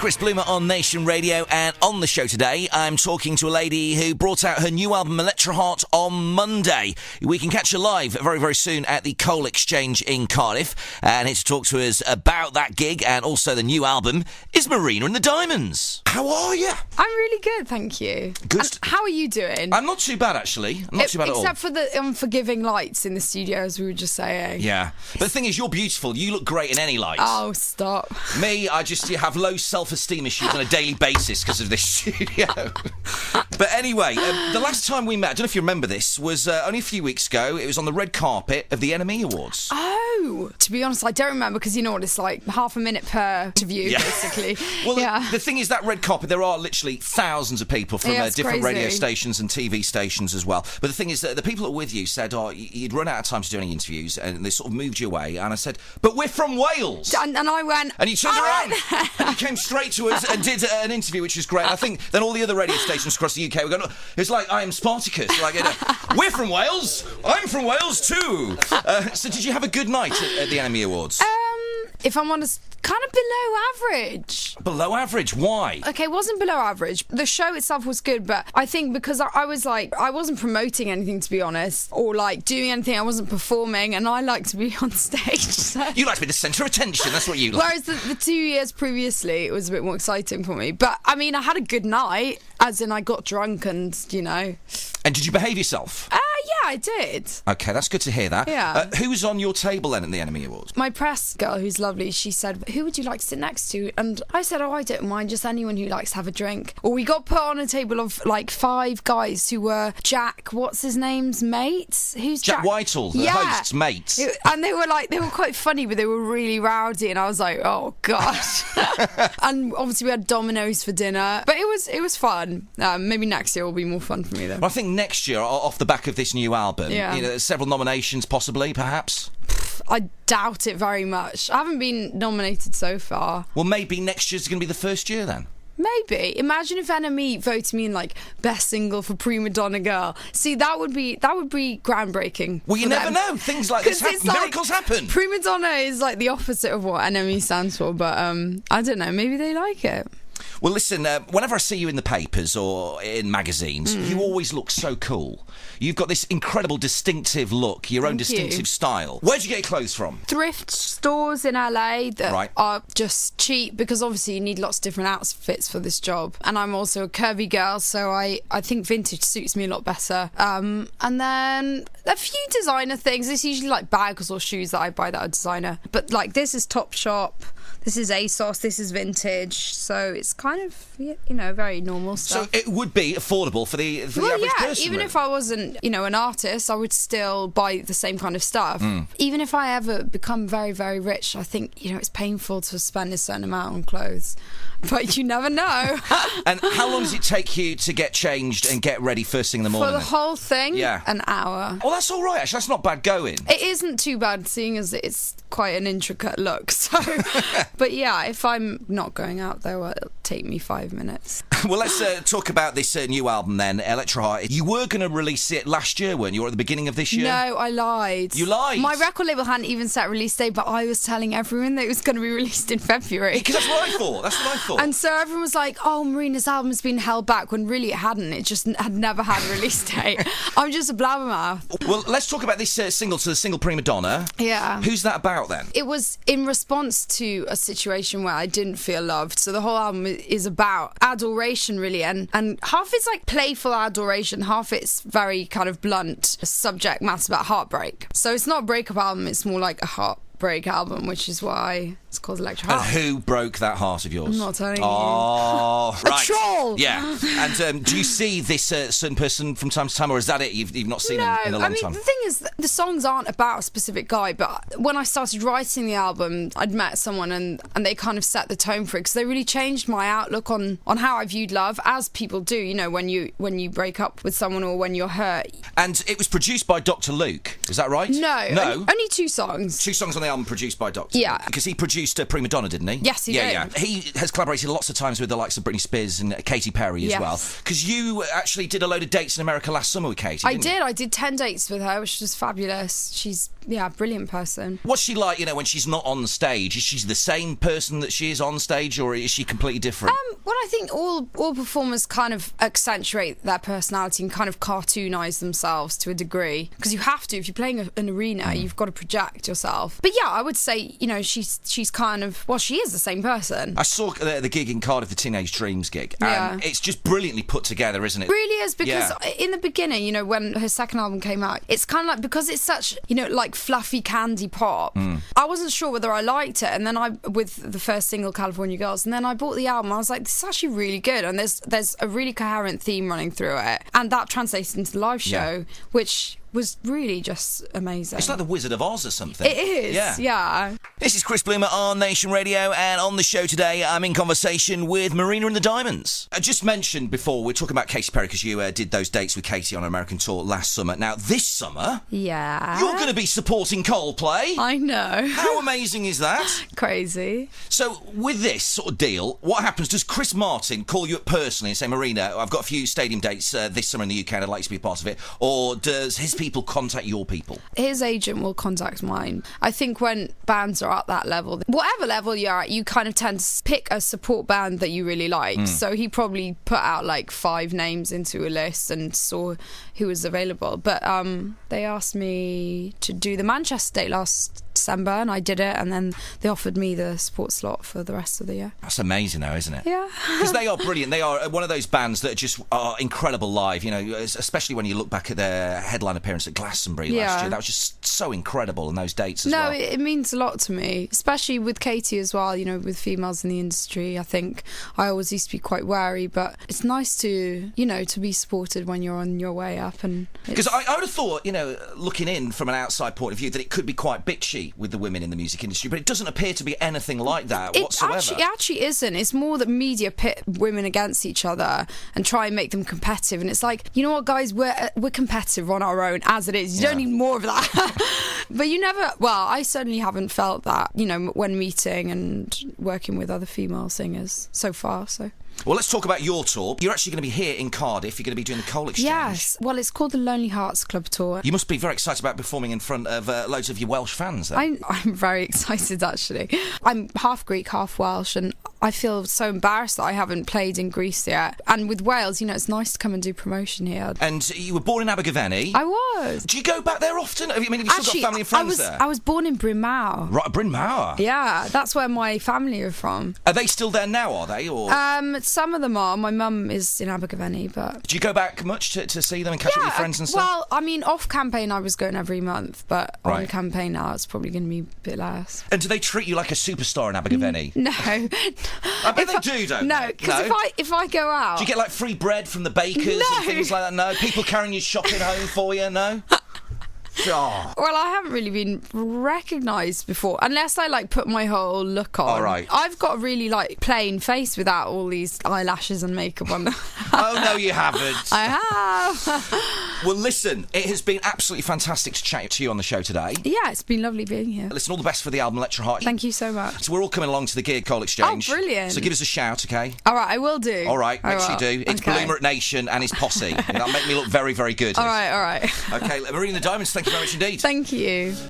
Chris Bloomer on Nation Radio, and on the show today, I'm talking to a lady who brought out her new album, Electra Heart, on Monday. We can catch her live very, very soon at the Coal Exchange in Cardiff. And here to talk to us about that gig and also the new album is Marina and the Diamonds. How are you? I'm really good, thank you. Good. And how are you doing? I'm not too bad, actually. I'm not too bad at all. Except for the unforgiving lights in the studio, as we were just saying. Yeah. But the thing is, you're beautiful. You look great in any light. Oh, stop. Me, I just have low self-esteem issues on a daily basis because of this studio. But anyway, the last time we met, I don't know if you remember this, was only a few weeks ago. It was on the red carpet of the NME Awards. Oh, to be honest, I don't remember because you know what it's like, half a minute per interview, basically. Well, the thing is, that red carpet, there are literally thousands of people from different radio stations and TV stations as well. But the thing is that the people that were with you said, you'd run out of time to do any interviews, and they sort of moved you away. And I said, but we're from Wales. And I went... And you turned around and you came straight to us and did an interview, which was great. I think then all the other radio stations across the UK were going, it's like I am Spartacus. Like, we're from Wales. I'm from Wales too. So did you have a good night at the NME Awards? If I'm honest, kind of below average. Below average? Why? Okay, it wasn't below average. The show itself was good, but I think because I was like, I wasn't promoting anything, to be honest, or like doing anything. I wasn't performing, and I like to be on stage. So. You like to be the centre of attention. That's what you like. Whereas the 2 years previously, it was a bit more exciting for me. But I mean, I had a good night, as in I got drunk and, you know. And did you behave yourself? Yeah, I did. Okay, that's good to hear that. Yeah. Who was on your table then at the NME Awards? My press girl, who's lovely, she said, who would you like to sit next to? And I said, I don't mind, just anyone who likes to have a drink. Or we got put on a table of like 5 guys who were Jack, what's his name's mates? Who's Jack? Whitehall, the host's mates. And they were quite funny, but they were really rowdy, and I was like, oh gosh. And obviously we had Domino's for dinner, but it was fun. Maybe next year will be more fun for me though. Well, I think next year, off the back of this new album, several nominations possibly, perhaps? I doubt it very much. I haven't been nominated so far. Well, maybe next year's going to be the first year then. Maybe. Imagine if NME voted me in like best single for Prima Donna Girl. See, that would be groundbreaking. Well, you never know. Things like this happen. Miracles happen. Prima Donna is like the opposite of what NME stands for, but I don't know. Maybe they like it. Well, listen, whenever I see you in the papers or in magazines, you always look so cool. You've got this incredible distinctive look, your own distinctive style. Where'd you get your clothes from? Thrift stores in LA that are just cheap, because obviously you need lots of different outfits for this job. And I'm also a curvy girl, so I think vintage suits me a lot better. And then a few designer things. It's usually like bags or shoes that I buy that are designer. But like this is Topshop. This is ASOS, this is vintage, so it's kind of, very normal stuff. So it would be affordable for the average person? Even if I wasn't, an artist, I would still buy the same kind of stuff. Even if I ever become very, very rich, I think, it's painful to spend a certain amount on clothes. But you never know. And how long does it take you to get changed and get ready first thing in the morning? For the whole thing? Yeah. An hour. Oh, that's all right, actually. That's not bad going. It isn't too bad, seeing as it's quite an intricate look. So, but yeah, if I'm not going out there, it'll take me 5 minutes. Well, let's talk about this new album then, Electra Heart. You were going to release it last year, weren't you, or at the beginning of this year? No, I lied. You lied? My record label hadn't even set a release date, but I was telling everyone that it was going to be released in February. Because that's what I thought. And so everyone was like, oh, Marina's album's been held back, when really it hadn't. It just had never had a release date. I'm just a blabbermouth. Well, let's talk about this single, the single Prima Donna. Yeah. Who's that about then? It was in response to a situation where I didn't feel loved. So the whole album is about adoration, really, and half it's like playful adoration, half it's very kind of blunt subject matter about heartbreak. So it's not a breakup album, it's more like a heartbreak album, which is why it's called Electra Heart. And who broke that heart of yours? I'm not telling you. Oh, right. A troll! Yeah. And do you see this certain person from time to time, or is that it? You've not seen him in a long time? The thing is, the songs aren't about a specific guy, but when I started writing the album, I'd met someone and they kind of set the tone for it, because they really changed my outlook on how I viewed love, as people do, when you break up with someone or when you're hurt. And it was produced by Dr. Luke, is that right? No. Only 2 songs. 2 songs on the album produced by Dr. Yeah. Luke. Because he produced produced Prima Donna, didn't he? Yes, he did. Yeah. He has collaborated lots of times with the likes of Britney Spears and Katy Perry as well. Because you actually did a load of dates in America last summer with Katy, didn't you? I did 10 dates with her, which was fabulous. She's, a brilliant person. What's she like, when she's not on stage? Is she the same person that she is on stage, or is she completely different? Well, I think all performers kind of accentuate their personality and kind of cartoonise themselves to a degree, because you have to. If you're playing an arena, you've got to project yourself. But yeah, I would say, she's kind of, she is the same person. I saw the gig in Cardiff, the Teenage Dreams gig, and it's just brilliantly put together, isn't it? It really is, because in the beginning, when her second album came out, it's kind of like, because it's such, like fluffy candy pop, I wasn't sure whether I liked it, and then with the first single, California Girls, and then I bought the album, I was like, this is actually really good, and there's a really coherent theme running through it, and that translated into the live show, which was really just amazing. It's like the Wizard of Oz or something. It is, yeah. This is Chris Bloomer on Nation Radio, and on the show today, I'm in conversation with Marina and the Diamonds. I just mentioned before, we're talking about Katy Perry, because you did those dates with Katy on an American tour last summer. Now, this summer, you're going to be supporting Coldplay. I know. How amazing is that? Crazy. So, with this sort of deal, what happens? Does Chris Martin call you up personally and say, Marina, I've got a few stadium dates this summer in the UK and I'd like you to be a part of it? Or does his people contact your people? His agent will contact mine. I think when bands are at that level, whatever level you're at, you kind of tend to pick a support band that you really like. So he probably put out like 5 names into a list and saw who was available. But they asked me to do the Manchester date last December, and I did it, and then they offered me the support slot for the rest of the year. That's amazing though, isn't it? Yeah. Because they are brilliant. They are one of those bands that just are incredible live, especially when you look back at their headline appearance at Glastonbury last year. That was just so incredible, in those dates as well. No, it means a lot to me, especially with Katy as well, with females in the industry. I think I always used to be quite wary, but it's nice to, to be supported when you're on your way up. Because I would have thought, looking in from an outside point of view, that it could be quite bitchy with the women in the music industry, but it doesn't appear to be anything like that whatsoever. It actually isn't. It's more that media pit women against each other and try and make them competitive. And it's like, you know what, guys, we're competitive on our own as it is. You don't need more of that. But you never... Well, I certainly haven't felt that, when meeting and working with other female singers so far, so... Well, let's talk about your tour. You're actually going to be here in Cardiff. You're going to be doing the Coal Exchange. Yes. Well, it's called the Lonely Hearts Club Tour. You must be very excited about performing in front of loads of your Welsh fans, then. I'm very excited, actually. I'm half Greek, half Welsh, and I feel so embarrassed that I haven't played in Greece yet. And with Wales, it's nice to come and do promotion here. And you were born in Abergavenny. I was. Do you go back there often? Have you still got family and friends there? I was born in Bryn Mawr. Right, Bryn Mawr. Yeah, that's where my family are from. Are they still there now, are they? Or some of them are. My mum is in Abergavenny, but... Do you go back much to see them and catch up with your friends and stuff? Well, I mean, off campaign I was going every month, but on campaign now it's probably going to be a bit less. And do they treat you like a superstar in Abergavenny? No. I bet they do, don't they? No, because if I go out... Do you get like free bread from the bakers and things like that? No? People carrying your shopping home for you? No? Oh. Well, I haven't really been recognised before, unless I put my whole look on. All right. I've got a really plain face without all these eyelashes and makeup on. Oh no, you haven't. I have. Well, listen, it has been absolutely fantastic to chat to you on the show today. Yeah, it's been lovely being here. Listen, all the best for the album Electra Heart. Thank you so much. So we're all coming along to the gig, Coal Exchange. Oh, brilliant. So give us a shout, okay? All right, I will do. All right, make sure you do. It's Bloomer at Nation and his posse. That'll make me look very, very good. All right. Okay, Marina and the Diamonds, thank you very much indeed. Thank you.